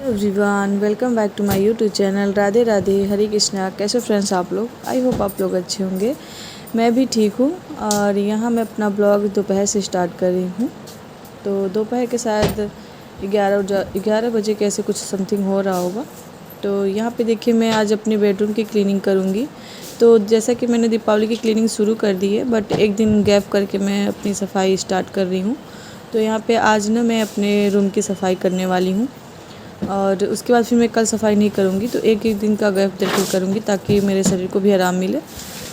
Everyone, welcome back to my YouTube channel. Radhe Radhe, Hare Krishna. कैसे friends आप लोग? आई होप आप लोग अच्छे होंगे। मैं भी ठीक हूँ। और यहाँ मैं अपना ब्लॉग दोपहर से स्टार्ट कर रही हूँ। तो दोपहर के शायद 11 बजे कैसे कुछ समथिंग हो रहा होगा। तो यहाँ पे देखिए, मैं आज अपनी बेडरूम की क्लीनिंग करूँगी। तो जैसा कि मैंने दीपावली की क्लीनिंग शुरू कर दी है, बट एक दिन गैप करके मैं अपनी सफाई स्टार्ट कर रही हूँ। तो यहाँ पे आज ना मैं अपने रूम की सफाई करने वाली हूँ और उसके बाद फिर मैं कल सफाई नहीं करूँगी। तो एक एक दिन का गैप देकर करूँगी ताकि मेरे शरीर को भी आराम मिले।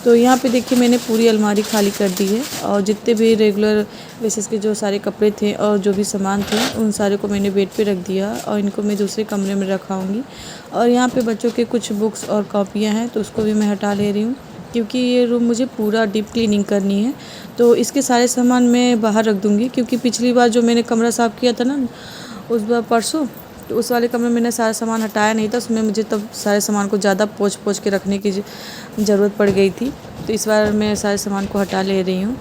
तो यहाँ पे देखिए, मैंने पूरी अलमारी खाली कर दी है और जितने भी रेगुलर बेसिस के जो सारे कपड़े थे और जो भी सामान थे उन सारे को मैंने बेड पे रख दिया और इनको मैं दूसरे कमरे में रखाऊँगी। और यहाँ पे बच्चों के कुछ बुक्स और कॉपियाँ हैं तो उसको भी मैं हटा ले रही हूँ, क्योंकि ये रूम मुझे पूरा डीप क्लीनिंग करनी है। तो इसके सारे सामान मैं बाहर रख दूँगी, क्योंकि पिछली बार जो मैंने कमरा साफ़ किया था ना, उस बार परसों, तो उस वाले कमरे में मैंने सारा सामान हटाया नहीं था। उसमें मुझे तब सारे सामान को ज़्यादा पोंछ के रखने की ज़रूरत पड़ गई थी। तो इस बार मैं सारे सामान को हटा ले रही हूँ।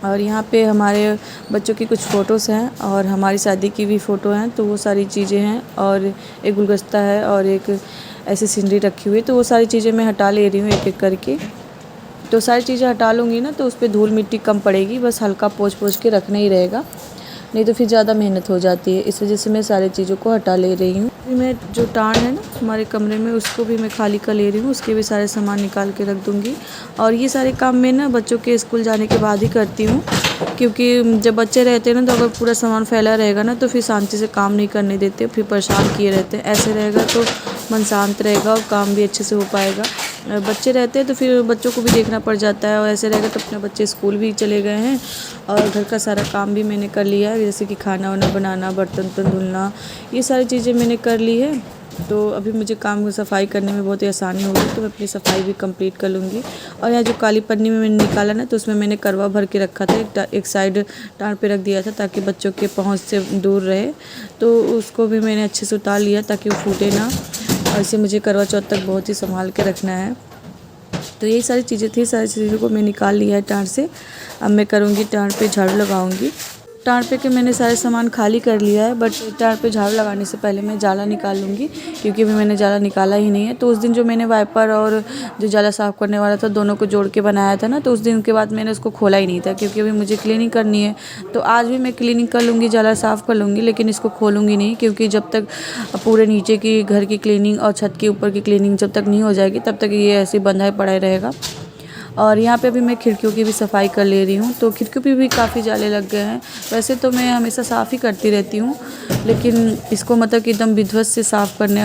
और यहाँ पे हमारे बच्चों की कुछ फ़ोटोज़ हैं और हमारी शादी की भी फ़ोटो हैं, तो वो सारी चीज़ें हैं। और एक गुलदस्ता है और एक ऐसी सीनरी रखी हुई है। तो वो सारी चीज़ें मैं हटा ले रही हूँ एक एक करके। तो सारी चीज़ें हटा लूँगी ना तो उस पर धूल मिट्टी कम पड़ेगी, बस हल्का पोंछ के रखना ही रहेगा, नहीं तो फिर ज़्यादा मेहनत हो जाती है। इस वजह से मैं सारी चीज़ों को हटा ले रही हूँ। मैं जो टाण है ना हमारे कमरे में, उसको भी मैं खाली कर ले रही हूँ। उसके भी सारे सामान निकाल के रख दूँगी। और ये सारे काम मैं ना बच्चों के स्कूल जाने के बाद ही करती हूँ, क्योंकि जब बच्चे रहते हैं ना तो अगर पूरा सामान फैला रहेगा ना तो फिर शांति से काम नहीं करने देते, फिर परेशान किए रहते हैं। ऐसे रहेगा तो मन शांत रहेगा और काम भी अच्छे से हो पाएगा। बच्चे रहते हैं तो फिर बच्चों को भी देखना पड़ जाता है, और ऐसे रहेगा तो अपने बच्चे स्कूल भी चले गए हैं और घर का सारा काम भी मैंने कर लिया है, जैसे कि खाना वाना बनाना, बर्तन धुलना, ये सारी चीज़ें मैंने कर ली है। तो अभी मुझे काम सफाई करने में बहुत ही आसानी होगी, तो मैं अपनी सफाई भी कंप्लीट कर लूँगी। और यहाँ जो काली पन्नी में मैंने निकाला ना, तो उसमें मैंने करवा भर के रखा था, एक साइड टाँग पे रख दिया था ताकि बच्चों के पहुँच से दूर रहे। तो उसको भी मैंने अच्छे से उतार लिया ताकि वो फूटे ना। और इसे मुझे करवा चौथ तक बहुत ही संभाल के रखना है। तो यही सारी चीज़ें थी, सारी चीज़ों को मैं निकाल लिया है टाँड़ से। अब मैं करूँगी टाँड़ पे झाड़ू लगाऊँगी। टाँड़ पे के मैंने सारे सामान खाली कर लिया है, बट टाँड़ पे झाड़ू लगाने से पहले मैं जाला निकाल लूँगी, क्योंकि अभी मैंने जाला निकाला ही नहीं है। तो उस दिन जो मैंने वाइपर और जो जाला साफ़ करने वाला था दोनों को जोड़ के बनाया था ना, तो उस दिन के बाद मैंने उसको खोला ही नहीं था, क्योंकि अभी मुझे क्लीनिंग करनी है। तो आज भी मैं क्लीनिंग कर लूँगी, जाला साफ़ कर लूँगी, लेकिन इसको खोलूँगी नहीं, क्योंकि जब तक पूरे नीचे की घर की क्लीनिंग और छत के ऊपर की क्लीनिंग जब तक नहीं हो जाएगी तब तक ये ऐसे बंधा ही पड़ा रहेगा। और यहाँ पे भी मैं खिड़कियों की भी सफाई कर ले रही हूँ। तो खिड़कियों पे भी काफ़ी जाले लग गए हैं। वैसे तो मैं हमेशा साफ़ ही करती रहती हूँ, लेकिन इसको मतलब कि एकदम विध्वत से साफ़ करने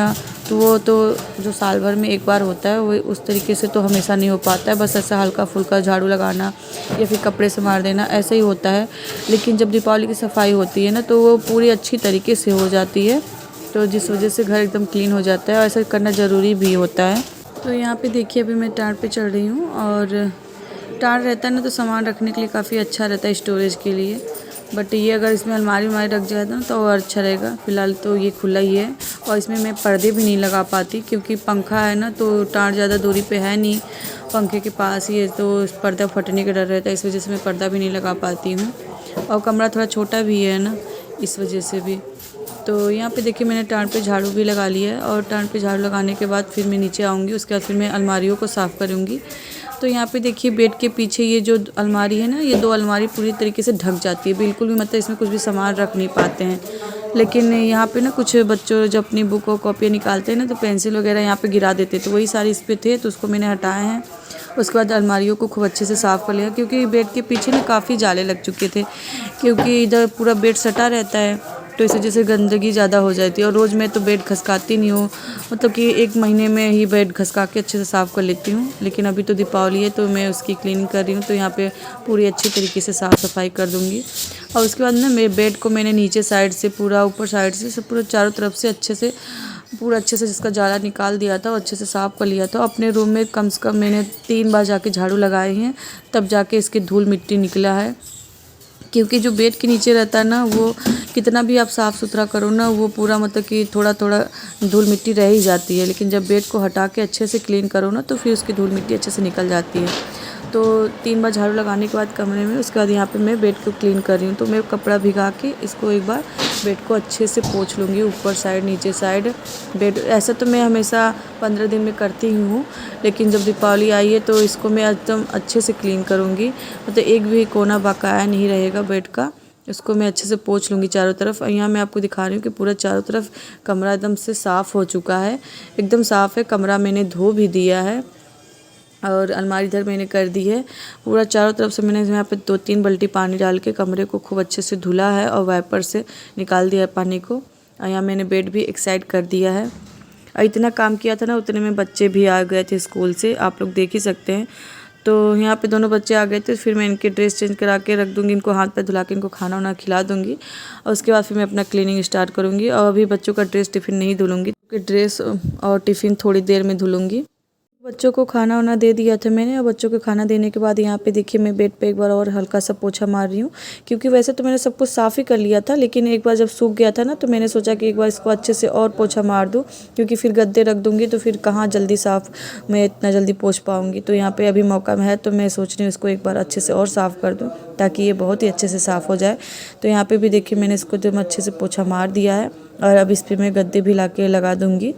तो वो तो जो साल भर में एक बार होता है, वो उस तरीके से तो हमेशा नहीं हो पाता है। बस ऐसा हल्का फुल्का झाड़ू लगाना या फिर कपड़े से मार देना, ऐसा ही होता है। लेकिन जब दीपावली की सफाई होती है ना, तो वो पूरी अच्छी तरीके से हो जाती है, तो जिस वजह से घर एकदम क्लीन हो जाता है, और ऐसा करना ज़रूरी भी होता है। तो यहाँ पे देखिए, अभी मैं टाट पे चढ़ रही हूँ। और टाट रहता है ना तो सामान रखने के लिए काफ़ी अच्छा रहता है, स्टोरेज के लिए। बट ये अगर इसमें अलमारी रख जाए ना तो और अच्छा रहेगा। फिलहाल तो ये खुला ही है, और इसमें मैं पर्दे भी नहीं लगा पाती, क्योंकि पंखा है ना, तो टाट ज़्यादा दूरी पे है नहीं, पंखे के पास ही है, तो पर्दा फटने का डर रहता है। इस वजह से मैं पर्दा भी नहीं लगा पाती हूँ। और कमरा थोड़ा छोटा भी है ना, इस वजह से भी। तो यहाँ पे देखिए, मैंने टाँड़ पे झाड़ू भी लगा लिया है, और टाँड़ पे झाड़ू लगाने के बाद फिर मैं नीचे आऊँगी। उसके बाद फिर मैं अलमारियों को साफ़ करूँगी। तो यहाँ पे देखिए, बेड के पीछे ये जो अलमारी है ना, ये दो अलमारी पूरी तरीके से ढक जाती है, बिल्कुल भी मतलब इसमें कुछ भी सामान रख नहीं पाते हैं। लेकिन यहाँ पे ना कुछ बच्चों जब अपनी बुक और कॉपियाँ निकालते हैं ना, तो पेंसिल वगैरह यहाँ पे गिरा देते, तो वही सारे इस पे थे, तो उसको मैंने हटाए हैं। उसके बाद अलमारियों को खूब अच्छे से साफ़ कर लिया, क्योंकि बेड के पीछे ना काफ़ी जाले लग चुके थे, क्योंकि इधर पूरा बेड सटा रहता है, तो इस वजह से गंदगी ज़्यादा हो जाती है। और रोज़ मैं तो बेड खसकाती नहीं हूँ, मतलब कि एक महीने में ही बेड खसका के अच्छे से साफ़ कर लेती हूँ। लेकिन अभी तो दीपावली है, तो मैं उसकी क्लीनिंग कर रही हूँ, तो यहाँ पे पूरी अच्छी तरीके से साफ़ सफाई कर दूँगी। और उसके बाद ना मेरे बेड को मैंने नीचे साइड से पूरा, ऊपर साइड से सब पूरा चारों तरफ से अच्छे से जिसका जाला निकाल दिया था और अच्छे से साफ़ कर लिया था। अपने रूम में कम से कम मैंने 3 बार जाके झाड़ू लगाए हैं, तब जाके इसकी धूल मिट्टी निकला है। क्योंकि जो बेड के नीचे रहता है ना, वो कितना भी आप साफ़ सुथरा करो ना, वो पूरा मतलब कि थोड़ा थोड़ा धूल मिट्टी रह ही जाती है। लेकिन जब बेड को हटा के अच्छे से क्लीन करो ना, तो फिर उसकी धूल मिट्टी अच्छे से निकल जाती है। तो 3 बार झाड़ू लगाने के बाद कमरे में, उसके बाद यहाँ पे मैं बेड को क्लीन कर रही हूँ। तो मैं कपड़ा भिगा के इसको एक बार बेड को अच्छे से पोंछ लूँगी, ऊपर साइड नीचे साइड बेड। ऐसा तो मैं हमेशा 15 दिन में करती ही हूँ, लेकिन जब दीपावली आई है तो इसको मैं एकदम अच्छे से क्लीन करूँगी। मतलब एक भी कोना बकाया नहीं रहेगा बेड का। इसको मैं अच्छे से पोंछ लूँगी चारों तरफ। और यहाँ मैं आपको दिखा रही हूँ कि पूरा चारों तरफ कमरा एकदम से साफ़ हो चुका है, एकदम साफ़ है। कमरा मैंने धो भी दिया है और अलमारी इधर मैंने कर दी है। पूरा चारों तरफ से मैंने यहाँ पे 2-3 बाल्टी पानी डाल के कमरे को खूब अच्छे से धुला है और वाइपर से निकाल दिया है पानी को। और यहाँ मैंने बेड भी एक साइड कर दिया है। और इतना काम किया था ना, उतने में बच्चे भी आ गए थे स्कूल से, आप लोग देख ही सकते हैं। तो यहाँ पे दोनों बच्चे आ गए थे। फिर मैं इनके ड्रेस चेंज करा के रख दूँगी, इनको हाथ पैर धुला के इनको खाना वाना खिला दूँगी। और उसके बाद फिर मैं अपना क्लीनिंग स्टार्ट करूँगी। और अभी बच्चों का ड्रेस टिफ़िन नहीं धुलूँगी, क्योंकि ड्रेस और टिफ़िन थोड़ी देर में धुलूँगी। बच्चों को खाना वाना दे दिया था मैंने। और बच्चों को खाना देने के बाद यहाँ पे देखिए मैं बेड पे एक बार और हल्का सा पोछा मार रही हूँ, क्योंकि वैसे तो मैंने सब कुछ साफ़ ही कर लिया था, लेकिन एक बार जब सूख गया था ना, तो मैंने सोचा कि एक बार इसको अच्छे से और पोछा मार दूँ, क्योंकि फिर गद्दे रख दूँगी तो फिर कहाँ जल्दी साफ़ मैं इतना जल्दी पोछ पाऊँगी। तो यहाँ पर अभी मौका है, तो मैं सोच रही हूँ इसको एक बार अच्छे से और साफ़ कर दूँ, ताकि ये बहुत ही अच्छे से साफ़ हो जाए। तो यहाँ पर भी देखिए मैंने इसको एकदम अच्छे से पोछा मार दिया है। और अब इस पर मैं गद्दे भी ला के लगा दूँगी।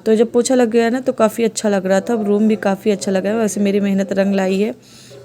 तो जब पोछा लग गया ना, तो काफ़ी अच्छा लग रहा था। रूम भी काफ़ी अच्छा लगा है। वैसे मेरी मेहनत रंग लाई है।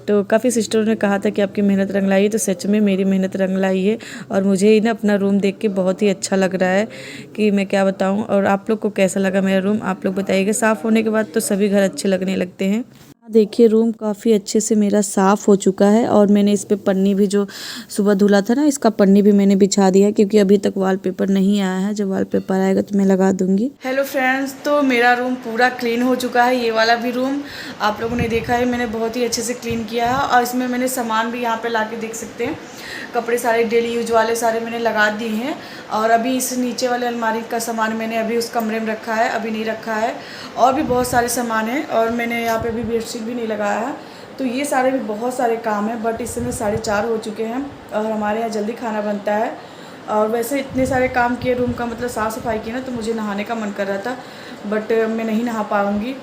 तो काफ़ी सिस्टरों ने कहा था कि आपकी मेहनत रंग लाई है, तो सच में मेरी मेहनत रंग लाई है। और मुझे ही ना अपना रूम देख के बहुत ही अच्छा लग रहा है कि मैं क्या बताऊं। और आप लोग को कैसा लगा मेरा रूम, आप लोग बताइएगा। साफ़ होने के बाद तो सभी घर अच्छे लगने लगते हैं। देखिए रूम काफ़ी अच्छे से मेरा साफ़ हो चुका है। और मैंने इस पे पन्नी भी, जो सुबह धुला था ना, इसका पन्नी भी मैंने बिछा दिया, क्योंकि अभी तक वॉलपेपर नहीं आया है। जब वॉलपेपर आएगा तो मैं लगा दूंगी। हेलो फ्रेंड्स, तो मेरा रूम पूरा क्लीन हो चुका है। ये वाला भी रूम आप लोगों ने देखा है, मैंने बहुत ही अच्छे से क्लीन किया है। और इसमें मैंने सामान भी यहाँ पर ला के देख सकते हैं। कपड़े सारे डेली यूज वाले सारे मैंने लगा दिए हैं। और अभी इस नीचे वाले अलमारी का सामान मैंने अभी उस कमरे में रखा है, अभी नहीं रखा है। और भी बहुत सारे सामान हैं। और मैंने यहाँ पे भी बेडशीट भी नहीं लगाया है। तो ये सारे भी बहुत सारे काम हैं। बट इस समय 4:30 हो चुके हैं और हमारे यहाँ जल्दी खाना बनता है। और वैसे इतने सारे काम किए रूम का, मतलब साफ़ सफाई की ना, तो मुझे नहाने का मन कर रहा था, बट मैं नहीं नहा पाऊँगी,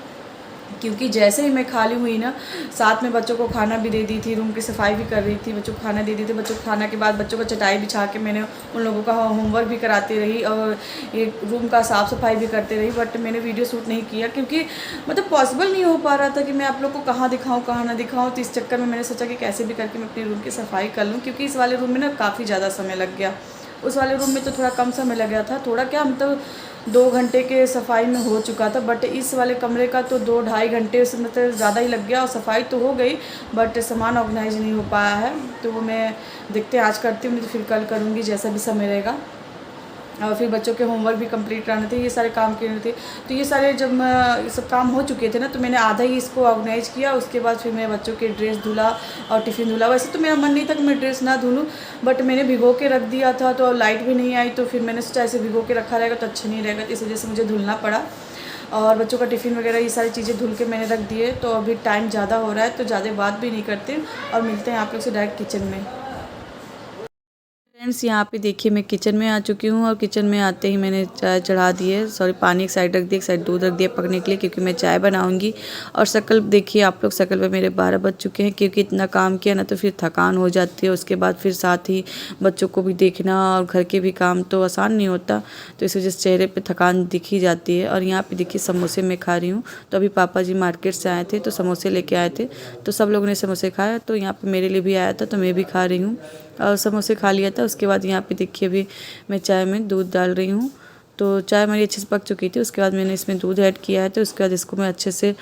क्योंकि जैसे ही मैं खाली हुई ना, साथ में बच्चों को खाना भी दे दी थी, रूम की सफाई भी कर रही थी, बच्चों को खाना दे दी थी। बच्चों को खाना के बाद बच्चों को चटाई बिछा के मैंने उन लोगों का होमवर्क भी कराती रही और ये रूम का साफ़ सफाई भी करते रही। बट मैंने वीडियो शूट नहीं किया, क्योंकि मतलब पॉसिबल नहीं हो पा रहा था कि मैं आप लोग को कहाँ दिखाऊँ कहाँ ना दिखाऊँ। तो इस चक्कर में मैंने सोचा कि कैसे भी करके मैं अपने रूम की सफाई कर लूँ, क्योंकि इस वाले रूम में ना काफ़ी ज़्यादा समय लग गया। उस वाले रूम में तो थोड़ा कम समय लग गया था, थोड़ा क्या मतलब 2 घंटे के सफाई में हो चुका था। बट इस वाले कमरे का तो 2-2.5 घंटे से मतलब ज़्यादा ही लग गया। और सफाई तो हो गई, बट सामान ऑर्गेनाइज नहीं हो पाया है। तो वो मैं देखते हैं, आज करती हूँ, नहीं तो फिर कल करूँगी, जैसा भी समय रहेगा। और फिर बच्चों के होमवर्क भी कंप्लीट कराने थे, ये सारे काम करने थे। तो ये सारे जब सब काम हो चुके थे ना, तो मैंने आधा ही इसको ऑर्गेनाइज किया। उसके बाद फिर मैं बच्चों के ड्रेस धुला और टिफ़िन धुला। वैसे तो मेरा मन नहीं था कि मैं ड्रेस ना धुलूँ, बट मैंने भिगो के रख दिया था, तो लाइट भी नहीं आई। तो फिर मैंने सोचा ऐसे भिगो के रखा रहेगा तो अच्छा नहीं रहेगा, तो इस वजह से मुझे धुलना पड़ा। और बच्चों का टिफ़िन वगैरह ये सारी चीज़ें धुल के मैंने रख दिए। तो अभी टाइम ज़्यादा हो रहा है, तो ज़्यादा बात भी नहीं करते और मिलते हैं आप लोग से डायरेक्ट किचन में। फ्रेंड्स यहाँ पे देखिए मैं किचन में आ चुकी हूँ। और किचन में आते ही मैंने चाय चढ़ा दी है, सॉरी पानी एक साइड रख दिया, एक साइड दूध रख दिया पकने के लिए, क्योंकि मैं चाय बनाऊँगी। और शक्ल देखिए आप लोग, शक्ल पे मेरे 12 बज चुके हैं, क्योंकि इतना काम किया ना, तो फिर थकान हो जाती है। उसके बाद फिर साथ ही बच्चों को भी देखना और घर के भी काम तो आसान नहीं होता, तो इस वजह से चेहरे पर थकान दिख ही जाती है। और यहाँ पर देखिए समोसे मैं खा रही हूँ। तो अभी पापा जी मार्केट से आए थे, तो समोसे लेके आए थे, तो सब लोगों ने समोसे खाया। तो यहाँ पर मेरे लिए भी आया था, तो मैं भी खा रही हूँ। और समोसे खा लिया था। उसके बाद यहाँ पे देखिए अभी मैं चाय में दूध डाल रही हूँ। तो चाय मेरी अच्छे से पक चुकी थी। उसके बाद मैंने इसमें दूध ऐड किया है, तो उसके बाद इसको मैं अच्छे से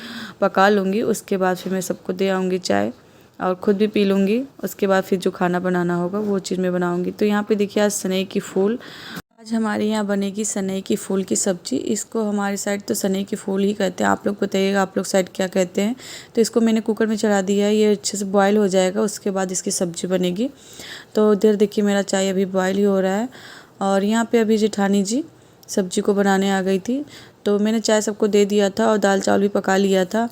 पका लूँगी। उसके बाद फिर मैं सबको दे आऊँगी चाय और ख़ुद भी पी लूँगी। उसके बाद फिर जो खाना बनाना होगा वो चीज़ मैं बनाऊँगी। तो यहाँ पे देखिए आज सनई की फूल, आज हमारे यहाँ बनेगी सनई की फूल की सब्ज़ी। इसको हमारी साइड तो सनई की फूल ही कहते हैं, आप लोग बताइएगा आप लोग साइड क्या कहते हैं। तो इसको मैंने कुकर में चढ़ा दिया है, ये अच्छे से बॉयल हो जाएगा, उसके बाद इसकी सब्ज़ी बनेगी। तो इधर देखिए मेरा चाय अभी बॉयल ही हो रहा है। और यहाँ पे अभी जेठानी जी सब्ज़ी को बनाने आ गई थी, तो मैंने चाय सबको दे दिया था और दाल चावल भी पका लिया था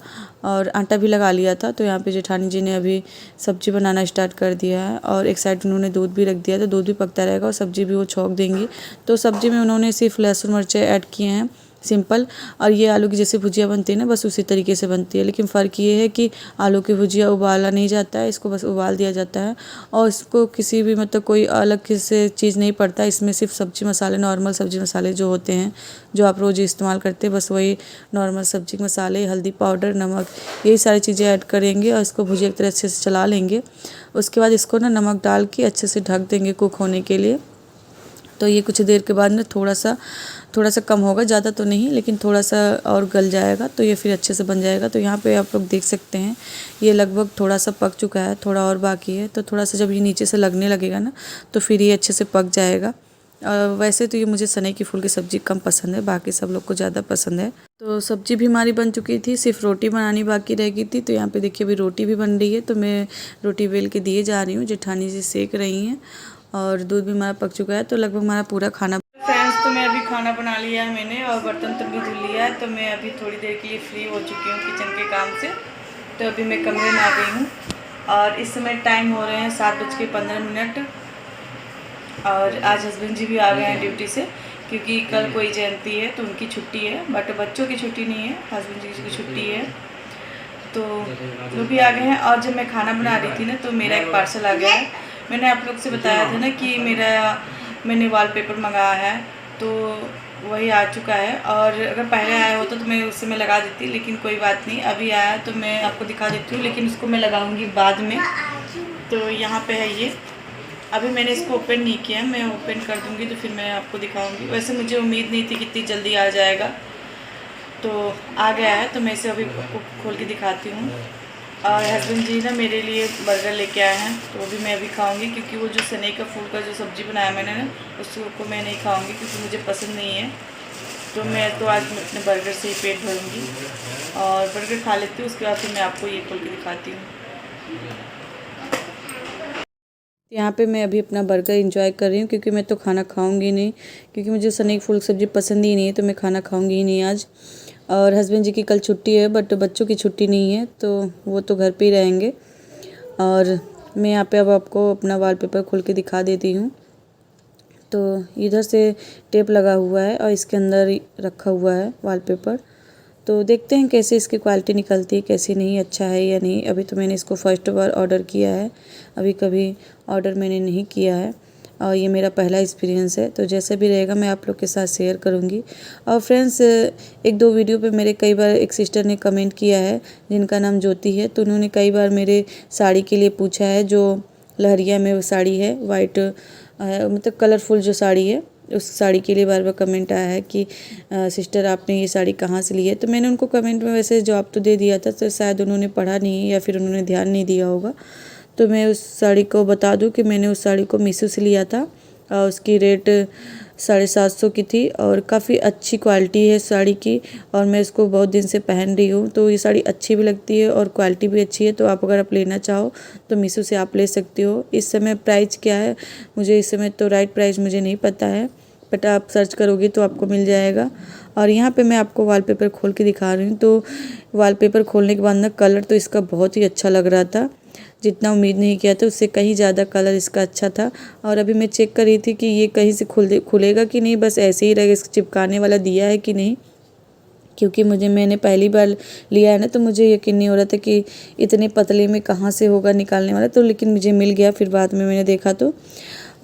और आटा भी लगा लिया था। तो यहाँ पे जेठानी जी ने अभी सब्ज़ी बनाना स्टार्ट कर दिया है। और एक साइड उन्होंने दूध भी रख दिया, तो दूध भी पकता रहेगा और सब्ज़ी भी वो छौंक देंगी। तो सब्ज़ी में उन्होंने सिर्फ लहसुन मिर्चें ऐड किए हैं, सिंपल। और ये आलू की जैसे भुजिया बनती है ना, बस उसी तरीके से बनती है, लेकिन फ़र्क ये है कि आलू की भुजिया उबाला नहीं जाता है, इसको बस उबाल दिया जाता है और इसको किसी भी मतलब कोई अलग से चीज़ नहीं पड़ता। इसमें सिर्फ सब्ज़ी मसाले, नॉर्मल सब्ज़ी मसाले जो होते हैं, जो आप रोज़ इस्तेमाल करते हैं, बस वही नॉर्मल सब्ज़ी मसाले, हल्दी पाउडर, नमक, यही सारी चीज़ें ऐड करेंगे और इसको भुजिया की तरह अच्छे से चला लेंगे। उसके बाद इसको ना नमक डाल के अच्छे से ढक देंगे कुक होने के लिए। तो ये कुछ देर के बाद ना थोड़ा सा कम होगा, ज़्यादा तो नहीं, लेकिन थोड़ा सा और गल जाएगा तो ये फिर अच्छे से बन जाएगा। तो यहाँ पे आप लोग देख सकते हैं ये लगभग थोड़ा सा पक चुका है, थोड़ा और बाकी है। तो थोड़ा सा जब ये नीचे से लगने लगेगा ना, तो फिर ये अच्छे से पक जाएगा। वैसे तो ये मुझे सनई की फूल की सब्ज़ी कम पसंद है, बाकी सब लोग को ज़्यादा पसंद है। तो सब्ज़ी भी हमारी बन चुकी थी, सिर्फ रोटी बनानी बाकी रह गई थी। तो यहाँ पे देखिए अभी रोटी भी बन रही है, तो मैं रोटी बेल के दिए जा रही हूँ, जेठानी जी सेक रही हैं और दूध भी हमारा पक चुका है। तो लगभग हमारा पूरा खाना फ्रेंड्स, तो मैं अभी खाना बना लिया है मैंने और बर्तन तो भी धुल लिया है। तो मैं अभी थोड़ी देर के लिए फ्री हो चुकी हूँ किचन के काम से। तो अभी मैं कमरे में आ गई हूँ और इस समय टाइम हो रहे हैं 7:15 और आज हस्बैंड जी भी आ गए हैं ड्यूटी से, क्योंकि कल कोई जयंती है तो उनकी छुट्टी है, बट बच्चों की छुट्टी नहीं है, हस्बैंड जी की छुट्टी है। तो वो भी आ गए हैं। और जब मैं खाना बना रही थी ना, तो मेरा एक पार्सल आ गया है। मैंने आप लोग से बताया था ना कि मैंने वॉलपेपर मंगाया है, तो वही आ चुका है। और अगर पहले आया होता तो मैं उस समय लगा देती, लेकिन कोई बात नहीं, अभी आया तो मैं आपको दिखा देती हूँ, लेकिन उसको मैं लगाऊंगी बाद में। तो यहाँ पे है ये, अभी मैंने इसको ओपन नहीं किया, मैं ओपन कर दूँगी तो फिर मैं आपको दिखाऊँगी। वैसे मुझे उम्मीद नहीं थी कि इतनी जल्दी आ जाएगा, तो आ गया है। तो मैं इसे अभी खोल के दिखाती हूँ। और हस्बैंड जी ना मेरे लिए बर्गर लेके आए हैं, तो वो भी मैं अभी खाऊंगी, क्योंकि वो जो सनई का फूल का जो सब्ज़ी बनाया मैंने ना, उसको मैं नहीं खाऊंगी क्योंकि मुझे पसंद नहीं है। तो मैं तो आज अपने बर्गर से ही पेट भरूंगी और बर्गर खा लेती हूँ, उसके बाद फिर मैं आपको ये खोल के दिखाती हूँ। यहाँ पे मैं अभी अपना बर्गर एंजॉय कर रही हूँ, क्योंकि मैं तो खाना खाऊंगी नहीं, क्योंकि मुझे सनई फूल सब्ज़ी पसंद ही नहीं है, तो मैं खाना खाऊंगी ही नहीं आज। और हस्बैंड जी की कल छुट्टी है, बट बच्चों की छुट्टी नहीं है, तो वो तो घर पे ही रहेंगे। और मैं यहाँ पे अब आपको अपना वॉलपेपर खोल के दिखा देती हूँ। तो इधर से टेप लगा हुआ है और इसके अंदर रखा हुआ है वॉलपेपर। तो देखते हैं कैसे इसकी क्वालिटी निकलती है, कैसी नहीं, अच्छा है या नहीं। अभी तो मैंने इसको फर्स्ट बार ऑर्डर किया है, अभी कभी ऑर्डर मैंने नहीं किया है और ये मेरा पहला एक्सपीरियंस है। तो जैसा भी रहेगा मैं आप लोग के साथ शेयर करूँगी। और फ्रेंड्स, एक दो वीडियो पे मेरे कई बार एक सिस्टर ने कमेंट किया है, जिनका नाम ज्योति है। तो उन्होंने कई बार मेरे साड़ी के लिए पूछा है, जो लहरिया में वो साड़ी है, वाइट मतलब कलरफुल जो साड़ी है, उस साड़ी के लिए बार बार कमेंट आया है कि सिस्टर आपने ये साड़ी कहाँ से ली है। तो मैंने उनको कमेंट में वैसे जवाब तो दे दिया था, तो शायद उन्होंने पढ़ा नहीं या फिर उन्होंने ध्यान नहीं दिया होगा। तो मैं उस साड़ी को बता दूं कि मैंने उस साड़ी को मीशो से लिया था और उसकी रेट 750 की थी और काफ़ी अच्छी क्वालिटी है साड़ी की, और मैं इसको बहुत दिन से पहन रही हूँ। तो ये साड़ी अच्छी भी लगती है और क्वालिटी भी अच्छी है। तो आप अगर आप लेना चाहो तो मीशो से आप ले सकते हो। इस समय प्राइस क्या है, मुझे इस समय तो राइट प्राइस मुझे नहीं पता है, बट आप सर्च करोगे तो आपको मिल जाएगा। और यहाँ पे मैं आपको वॉलपेपर खोल के दिखा रही हूँ। तो वॉलपेपर खोलने के बाद ना कलर तो इसका बहुत ही अच्छा लग रहा था, जितना उम्मीद नहीं किया था उससे कहीं ज़्यादा कलर इसका अच्छा था। और अभी मैं चेक कर रही थी कि ये कहीं से खुलेगा कि नहीं, बस ऐसे ही रहेगा, इसको चिपकाने वाला दिया है कि नहीं, क्योंकि मैंने पहली बार लिया है ना, तो मुझे यकीन नहीं हो रहा था कि इतने पतले में कहाँ से होगा निकालने वाला। तो लेकिन मुझे मिल गया फिर बाद में मैंने देखा तो।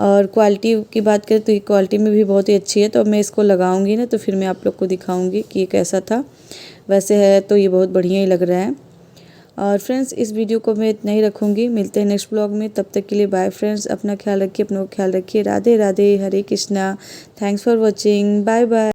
और क्वालिटी की बात करें तो ये क्वालिटी में भी बहुत ही अच्छी है। तो अब मैं इसको लगाऊंगी ना, तो फिर मैं आप लोग को दिखाऊंगी कि ये कैसा था। वैसे है तो ये बहुत बढ़िया ही लग रहा है। और फ्रेंड्स, इस वीडियो को मैं इतना ही रखूँगी, मिलते हैं नेक्स्ट ब्लॉग में। तब तक के लिए बाय फ्रेंड्स, अपना ख्याल रखिए, अपनों का ख्याल रखिए। Radhe Radhe, Hare Krishna, thanks for watching, bye bye.